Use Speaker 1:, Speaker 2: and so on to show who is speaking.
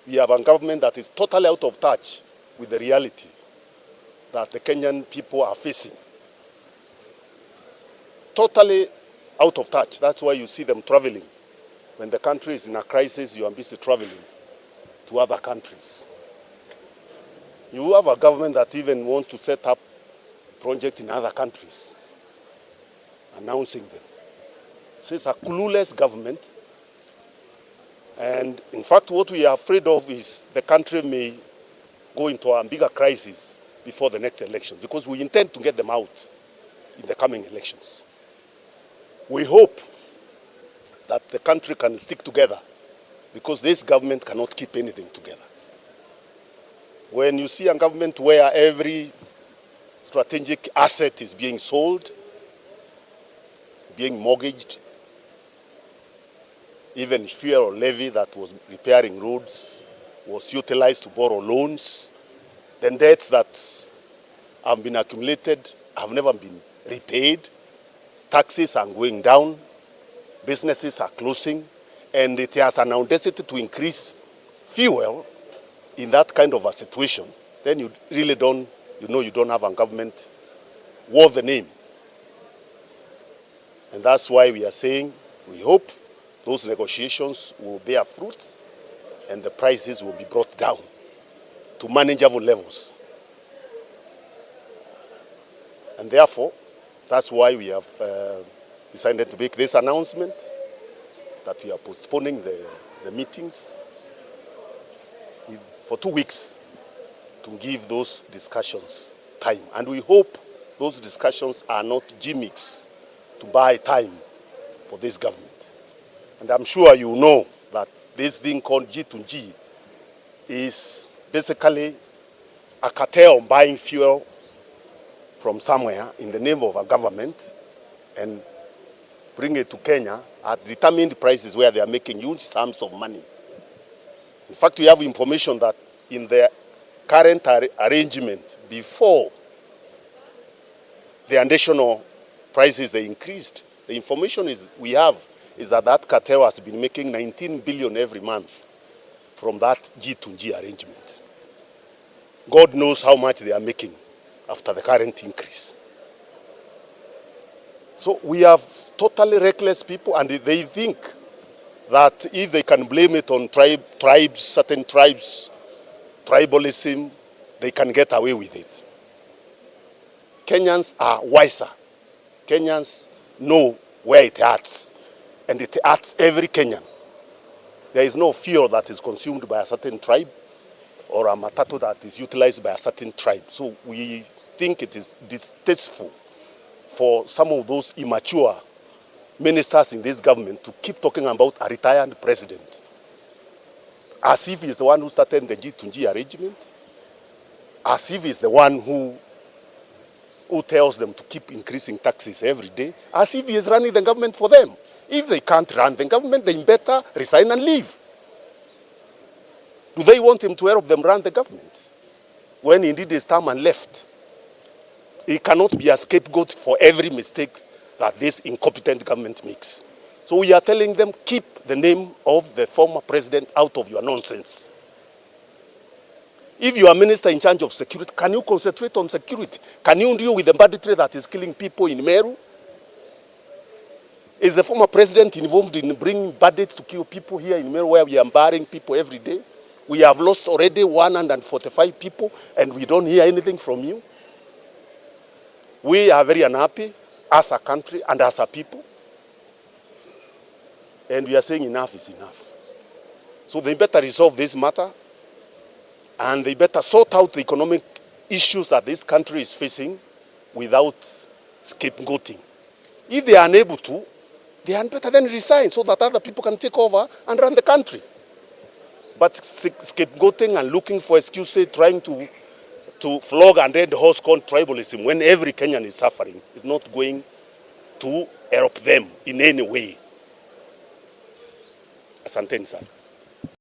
Speaker 1: we have a government that is totally out of touch with the reality that the Kenyan people are facing. Totally out of touch. That's why you see them traveling. When the country is in a crisis, you are busy traveling to other countries. You have a government that even wants to set up projects in other countries, announcing them. So it's a clueless government. And in fact, what we are afraid of is the country may go into a bigger crisis before the next election, because we intend to get them out in the coming elections. We hope that the country can stick together, because this government cannot keep anything together. When you see a government where every strategic asset is being sold, being mortgaged, even fuel levy that was repairing roads was utilized to borrow loans, then debts that have been accumulated have never been repaid, taxes are going down, businesses are closing, and it has an audacity to increase fuel in that kind of a situation, then you really don't, you don't have a government worth the name. And that's why we are saying we hope those negotiations will bear fruit and the prices will be brought down to manageable levels. And therefore, that's why we have decided to make this announcement that we are postponing the meetings for 2 weeks to give those discussions time. And we hope those discussions are not gimmicks to buy time for this government. And I'm sure you know that this thing called G2G is basically a cartel buying fuel from somewhere in the name of a government and bring it to Kenya at determined prices where they are making huge sums of money. In fact, we have information that in the current arrangement, before the additional prices they increased, the information we have is that that cartel has been making 19 billion every month from that G2G arrangement. God knows how much they are making after the current increase. So we have totally reckless people, and they think that if they can blame it on tribes, certain tribes, tribalism, they can get away with it. Kenyans are wiser. Kenyans know where it hurts, and it hurts every Kenyan. There is no fuel that is consumed by a certain tribe or a matatu that is utilized by a certain tribe. So we think it is distasteful for some of those immature ministers in this government to keep talking about a retired president as if he's the one who started the G2G arrangement, as if he's the one who tells them to keep increasing taxes every day, as if he is running the government for them. If they can't run the government, they better resign and leave. Do they want him to help them run the government when he did his term and left? He cannot be a scapegoat for every mistake that this incompetent government makes. So we are telling them, keep the name of the former president out of your nonsense. If you are minister in charge of security, can you concentrate on security? Can you deal with the banditry that is killing people in Meru? Is the former president involved in bringing bandits to kill people here in Meru, where we are burying people every day? We have lost already 145 people, and we don't hear anything from you. We are very unhappy as a country and as a people. And we are saying enough is enough. So they better resolve this matter, and they better sort out the economic issues that this country is facing without scapegoating. If they are unable to, they had better then resign so that other people can take over and run the country. But scapegoating and looking for excuses, trying to flog and end horse called tribalism when every Kenyan is suffering is not going to help them in any way. Asanteni sana.